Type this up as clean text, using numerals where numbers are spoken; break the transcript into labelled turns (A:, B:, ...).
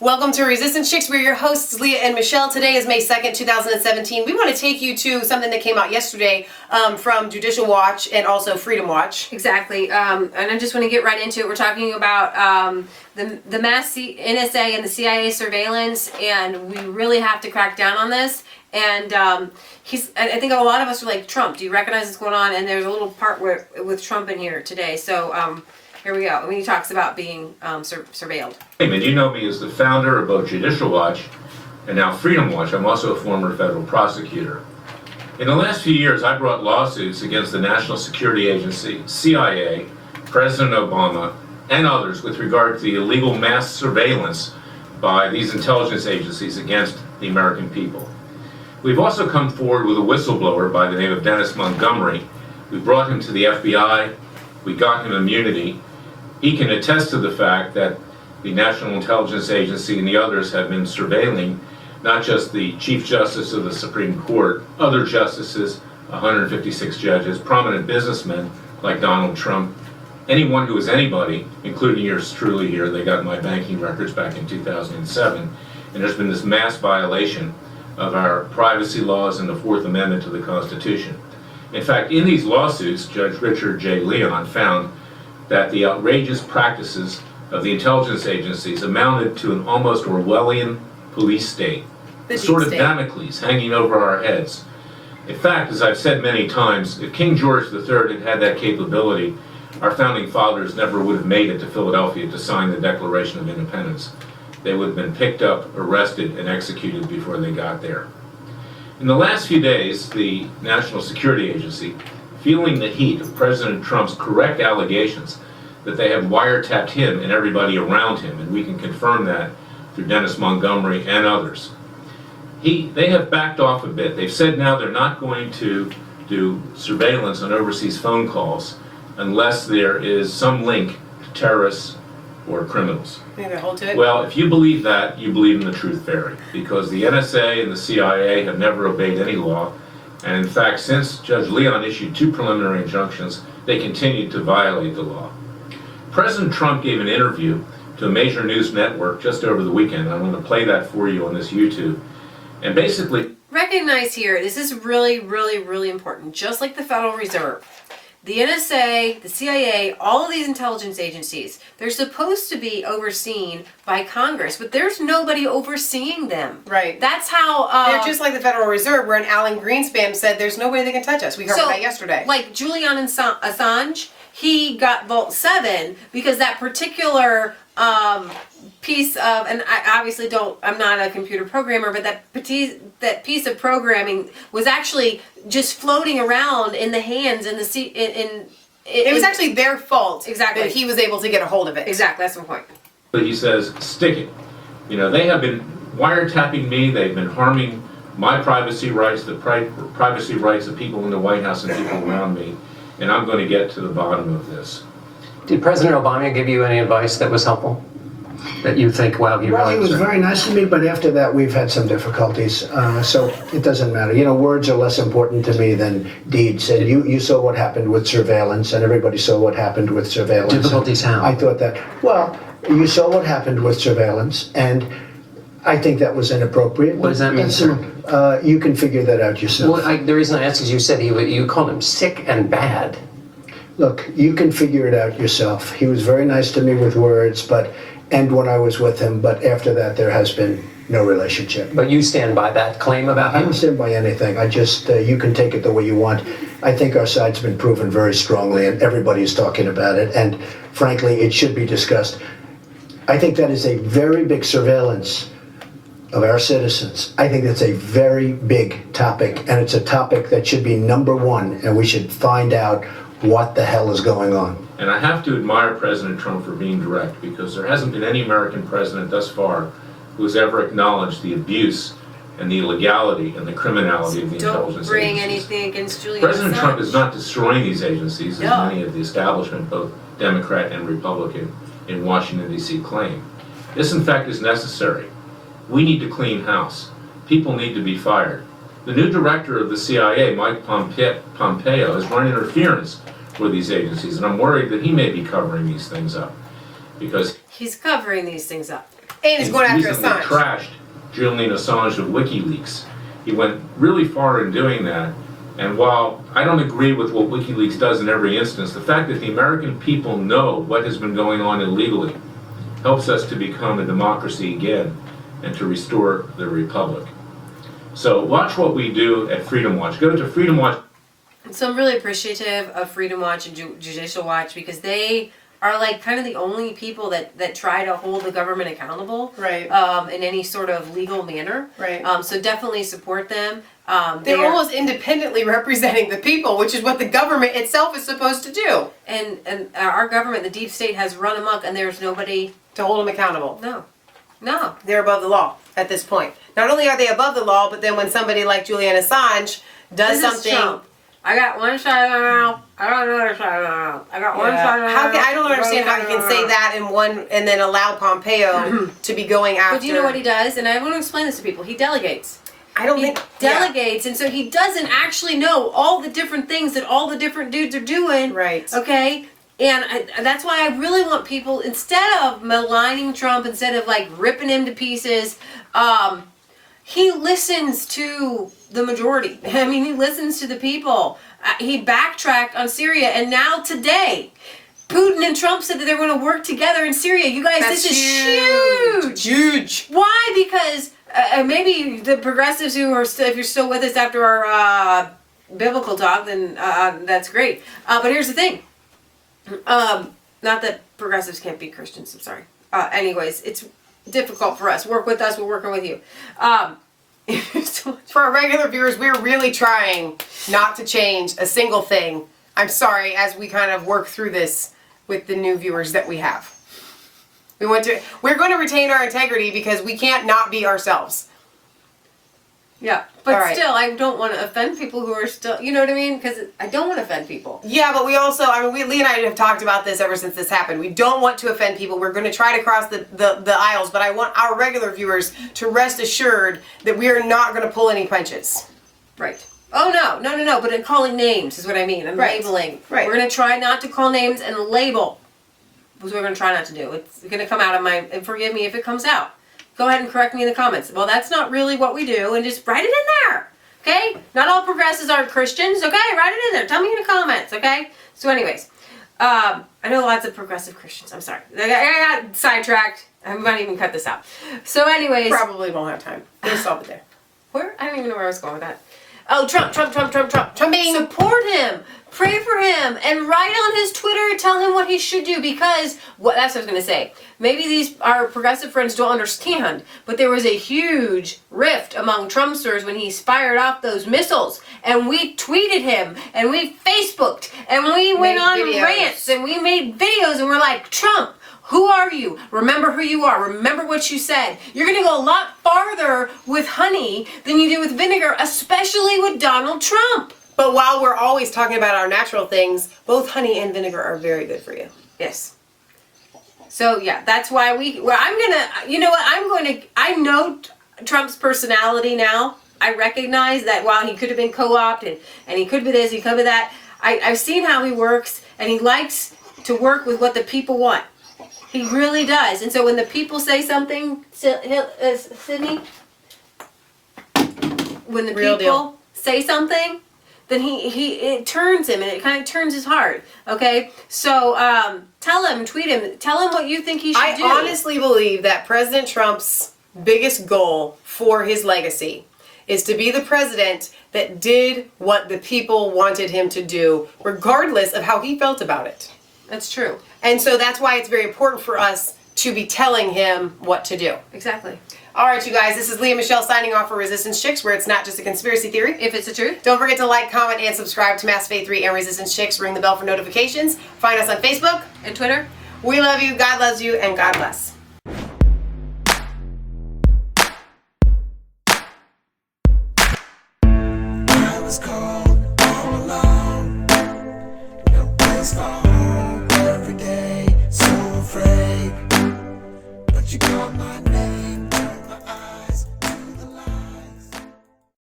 A: Welcome to Resistance Chicks. We're your hosts, Leah and Michelle. Today is May 2nd, 2017. We want to take you to something that came out yesterday from Judicial Watch and also Freedom Watch.
B: Exactly. And I just want to get right into it. We're talking about the mass NSA and the CIA surveillance, and we really have to crack down on this. And I think a lot of us are like, Trump, do you recognize what's going on? And there's a little part with Trump in here today. So here we go. When he talks about being surveilled.
C: Hey, man, you know me as the founder of both Judicial Watch and now Freedom Watch. I'm also a former federal prosecutor. In the last few years, I brought lawsuits against the National Security Agency, CIA, President Obama, and others with regard to the illegal mass surveillance by these intelligence agencies against the American people. We've also come forward with a whistleblower by the name of Dennis Montgomery. We brought him to the FBI. We got him immunity. He can attest to the fact that the National Intelligence Agency and the others have been surveilling not just the Chief Justice of the Supreme Court, other justices, 156 judges, prominent businessmen like Donald Trump, anyone who is anybody, including yours truly here. They got my banking records back in 2007, and there's been this mass violation of our privacy laws and the Fourth Amendment to the Constitution. In fact, in these lawsuits, Judge Richard J. Leon found that the outrageous practices of the intelligence agencies amounted to an almost Orwellian police state, a sort of Damocles hanging over our heads. In fact, as I've said many times, if King George III had had that capability, our founding fathers never would have made it to Philadelphia to sign the Declaration of Independence. They would have been picked up, arrested, and executed before they got there. In the last few days, the National Security Agency, feeling the heat of President Trump's correct allegations that they have wiretapped him and everybody around him, and we can confirm that through Dennis Montgomery and others, they have backed off a bit. They've said now they're not going to do surveillance on overseas phone calls unless there is some link to terrorists or criminals.
A: Maybe hold to it.
C: Well, if you believe that, you believe in the truth fairy, because the NSA and the CIA have never obeyed any law, and in fact, since Judge Leon issued 2 preliminary injunctions, they continued to violate the law. President Trump gave an interview to a major news network just over the weekend. I'm going to play that for you on this YouTube, and basically
B: Recognize here, this is really, really, really important. Just like the Federal Reserve, the NSA, the CIA, all of these intelligence agencies, they're supposed to be overseen by Congress, but there's nobody overseeing them.
A: Right.
B: That's how...
A: They're just like the Federal Reserve, where an Alan Greenspan said there's nobody that can touch us. We heard that yesterday.
B: Like Julian Assange, he got Vault 7 because that particular piece of, and I obviously I'm not a computer programmer, but that piece of programming was actually just floating around in the hands in the sea.
A: It was actually their fault.
B: Exactly.
A: That he was able to get a hold of it.
B: Exactly, that's my point.
C: But he says, stick it. You know, they have been wiretapping me, they've been harming my privacy rights, the privacy rights of people in the White House and people around me, and I'm going to get to the bottom of this.
D: Did President Obama give you any advice that was helpful? That you think, wow, he
E: Well,
D: really
E: he was very nice to me, but after that we've had some difficulties. So it doesn't matter. You know, words are less important to me than deeds. And you saw what happened with surveillance, and everybody saw what happened with surveillance.
D: Difficulties how?
E: I thought that, well, you saw what happened with surveillance, and I think that was inappropriate.
D: What does that mean, sir?
E: You can figure that out yourself.
D: Well, the reason I ask is you said you called him sick and bad.
E: Look, you can figure it out yourself. He was very nice to me with words, and when I was with him, but after that there has been no relationship.
D: But you stand by that claim about
E: I
D: him?
E: don't stand by anything. I just, you can take it the way you want. I think our side's been proven very strongly, and everybody's talking about it, and frankly, it should be discussed. I think that is a very big surveillance of our citizens. I think that's a very big topic, and it's a topic that should be number one, and we should find out what the hell is going on.
C: And I have to admire President Trump for being direct, because there hasn't been any American president thus far who has ever acknowledged the abuse and the illegality and the criminality of the intelligence agencies.
B: Don't bring anything against Julian
C: President
B: Assange.
C: Trump is not destroying these agencies, as
B: No.
C: many of the establishment, both Democrat and Republican, in Washington, D.C. claim. This, in fact, is necessary. We need to clean house. People need to be fired. The new director of the CIA, Mike Pompeo, has run interference with these agencies, and I'm worried that he may be covering these things up, because
B: He's covering these things up.
A: And he's going after
C: recently
A: Assange.
C: trashed Julian Assange of WikiLeaks. He went really far in doing that. And while I don't agree with what WikiLeaks does in every instance, the fact that the American people know what has been going on illegally helps us to become a democracy again and to restore the republic. So watch what we do at Freedom Watch. Go to Freedom Watch.
B: So I'm really appreciative of Freedom Watch and Judicial Watch because they are like kind of the only people that try to hold the government accountable,
A: Right.
B: In any sort of legal manner.
A: Right.
B: So definitely support them.
A: They're almost independently representing the people, which is what the government itself is supposed to do.
B: And our government, the deep state, has run amok, and there's nobody.
A: To hold them accountable.
B: No.
A: They're above the law at this point. Not only are they above the law, but then when somebody like Julian Assange does
B: This is
A: something...
B: Trump. I got one side of my mouth. I got another side of my mouth. I got one side of my
A: How
B: mouth.
A: can, I don't understand how you can say that in one and then allow Pompeo to be going after...
B: But do you know what he does? And I want to explain this to people. He delegates.
A: I don't
B: He
A: think...
B: delegates, and so he doesn't actually know all the different things that all the different dudes are doing.
A: Right.
B: Okay? And that's why I really want people, instead of maligning Trump, instead of like ripping him to pieces, he listens to the majority. I mean, he listens to the people. He backtracked on Syria, and now today, Putin and Trump said that they're going to work together in Syria. You guys,
A: That's
B: this is huge.
A: Huge.
B: Why? Because maybe the progressives who are still, if you're still with us after our biblical talk, then that's great. But here's the thing. Not that progressives can't be Christians. I'm sorry. Anyways, it's difficult for us. Work with us. We're working with you.
A: For our regular viewers, we're really trying not to change a single thing. I'm sorry, as we kind of work through this with the new viewers that we have. We're going to retain our integrity because we can't not be ourselves.
B: Yeah, but
A: All right.
B: still, I don't want to offend people who are still, you know what I mean? Because I don't want to offend people.
A: Yeah, but we also, Lee and I have talked about this ever since this happened. We don't want to offend people. We're going to try to cross the aisles, but I want our regular viewers to rest assured that we are not going to pull any punches.
B: Right. Oh, no. But in calling names is what I mean. I'm
A: Right.
B: labeling.
A: Right.
B: We're going to try not to call names and label. That's what we're going to try not to do. It's going to come out of my, and forgive me if it comes out. Go ahead and correct me in the comments. Well, that's not really what we do, and just write it in there. Okay? Not all progressives are Christians. Okay? Write it in there. Tell me in the comments. Okay? So anyways, I know lots of progressive Christians. I'm sorry. I got sidetracked. I might even cut this out. So anyways.
A: Probably won't have time. We'll stop it there.
B: Where? I don't even know where I was going with that. Oh, Trump.
A: Trumping.
B: Support him. Pray for him. And write on his Twitter, tell him what he should do, because, that's what I was going to say. Maybe our progressive friends don't understand, but there was a huge rift among Trumpsters when he fired off those missiles. And we tweeted him, and we Facebooked, and we went on rants, and we made videos, and we're like, Trump, who are you? Remember who you are. Remember what you said. You're going to go a lot farther with honey than you do with vinegar, especially with Donald Trump.
A: But while we're always talking about our natural things, both honey and vinegar are very good for you.
B: Yes. So yeah, that's why I know Trump's personality now. I recognize that while he could have been co-opted and he could be this, he could be that, I've seen how he works, and he likes to work with what the people want. He really does. And so when the people say something, Sydney, when the
A: Real
B: people
A: deal.
B: say something, then it turns him, and it kind of turns his heart. Okay, so tell him, tweet him, tell him what you think he should do.
A: I honestly believe that President Trump's biggest goal for his legacy is to be the president that did what the people wanted him to do, regardless of how he felt about it.
B: That's true.
A: And so that's why it's very important for us to be telling him what to do.
B: Exactly.
A: All right, you guys, this is Leah Michelle signing off for Resistance Chicks, where it's not just a conspiracy theory.
B: If it's the truth.
A: Don't forget to like, comment, and subscribe to Mass Faith 3 and Resistance Chicks. Ring the bell for notifications. Find us on Facebook.
B: And Twitter.
A: We love you, God loves you, and God bless.
F: I was cold all alone, no place for home, every day so afraid, but you called my name.